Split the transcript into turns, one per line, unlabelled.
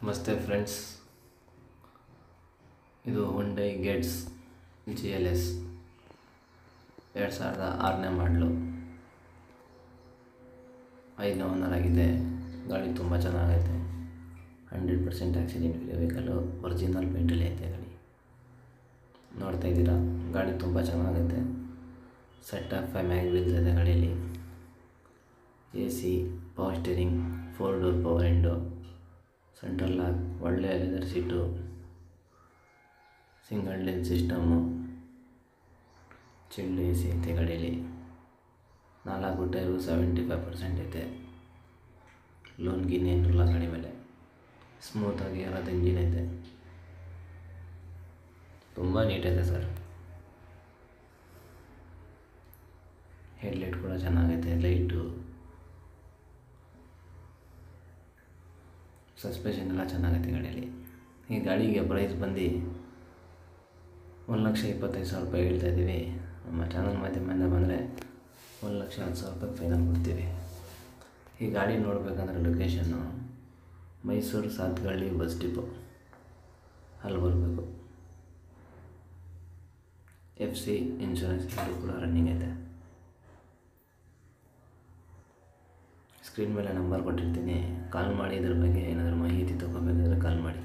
ನಮಸ್ತೆ ಫ್ರೆಂಡ್ಸ್, ಇದು Hyundai gets GLS 2006ನೇ ಮಾಡಲು 5ನೇ ಓನರ್ ಆಗಿದೆ. ಗಾಡಿ ತುಂಬ ಚೆನ್ನಾಗೈತೆ. 100% ಆಕ್ಸಿಡೆಂಟ್ ಫ್ರೀ ವೆಹಿಕಲ್ಲು, ಒರಿಜಿನಲ್ ಪೇಂಟಲ್ಲಿ ಐತೆ ಗಾಡಿ. ನೋಡ್ತಾ ಇದ್ದೀರಾ, ಗಾಡಿ ತುಂಬ ಚೆನ್ನಾಗೈತೆ. ಸೆಟ್ ಆಫ್ 5 ಮ್ಯಾಗ್ ವೀಲ್ಸ್ ಇದೆ ಗಾಡಿಯಲ್ಲಿ. AC, power steering, 4 door power window, central lock, ಒಳ್ಳೆಯ ಲೆದರ್ ಸೀಟು, ಸಿಂಗಲ್ ಲೆನ್ ಸಿಸ್ಟಮು, ಚಿಲ್ಡ್ AC ಐತೆ ಗಾಡಿಯಲ್ಲಿ. 4 ಟೈರು 75% ಐತೆ. ಲೋನ್ ಗೀನ್ ಏನಿಲ್ಲ ಗಾಡಿ ಮೇಲೆ. ಸ್ಮೂತಾಗಿ ಇರೋದು ಇಂಜಿನ್ ಐತೆ. ತುಂಬ ನೀಟೈತೆ ಸರ್. ಹೆಡ್ಲೈಟ್ ಕೂಡ ಚೆನ್ನಾಗೈತೆ. ಲೈಟು, ಸಸ್ಪೆಷನ್ ಎಲ್ಲ ಚೆನ್ನಾಗೈತೆ ಗಾಡಿಯಲ್ಲಿ. ಈ ಗಾಡಿಗೆ ಪ್ರೈಸ್ ಬಂದು 1,25,000 ರೂಪಾಯಿ ಹೇಳ್ತಾಯಿದ್ದೀವಿ. ನಮ್ಮ ಚಾನಲ್ ಮಾಧ್ಯಮದಿಂದ ಬಂದರೆ 1,10,000 ರೂಪಾಯಿ ಫೈನಲ್ ಕೊಡ್ತೀವಿ. ಈ ಗಾಡಿ ನೋಡಬೇಕಂದ್ರೆ location Mysuru Satgalli bus depot ಅಲ್ಲಿ ಬರಬೇಕು. FC ಇನ್ಶೂರೆನ್ಸ್ ಕೂಡ ರನ್ನಿಂಗ್ ಐತೆ. ಸ್ಕ್ರೀನ್ ಮೇಲೆ ನಂಬರ್ ಕೊಟ್ಟಿರ್ತೀನಿ, ಕಾಲ್ ಮಾಡಿ. ಇದ್ರ ಬಗ್ಗೆ ಏನಾದರೂ ಮಾಹಿತಿ ತೊಗೋಬೇಕಾದ್ರೆ ಕಾಲ್ ಮಾಡಿ.